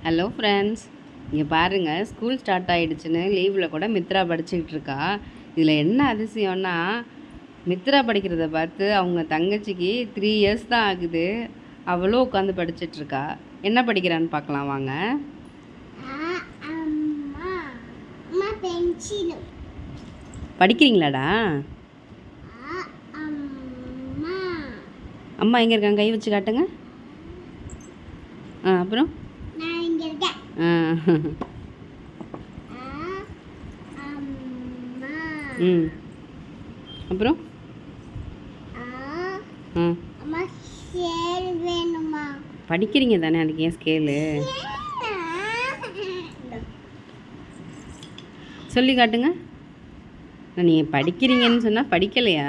Hello friends, இங்கே பாருங்கள், school start ஆகிடுச்சுன்னு லீவில் கூட மித்ரா படிச்சுக்கிட்டு இருக்கா. இதில் என்ன அதிசயம்னா, மித்ரா படிக்கிறத பார்த்து அவங்க தங்கச்சிக்கு 3 இயர்ஸ் தான் ஆகுது. அவளும் உட்காந்து படிச்சிட்ருக்கா. என்ன படிக்கிறான்னு பார்க்கலாம் வாங்க. படிக்கிறீங்களாடா? அம்மா எங்கே இருக்காங்க? கை வச்சு காட்டுங்க. அப்புறம் அப்புறம் படிக்கிறீங்க தானே, அதுக்கு ஏன் ஸ்கேலு? சொல்லி காட்டுங்க. நீங்கள் படிக்கிறீங்கன்னு சொன்னால் படிக்கலையா?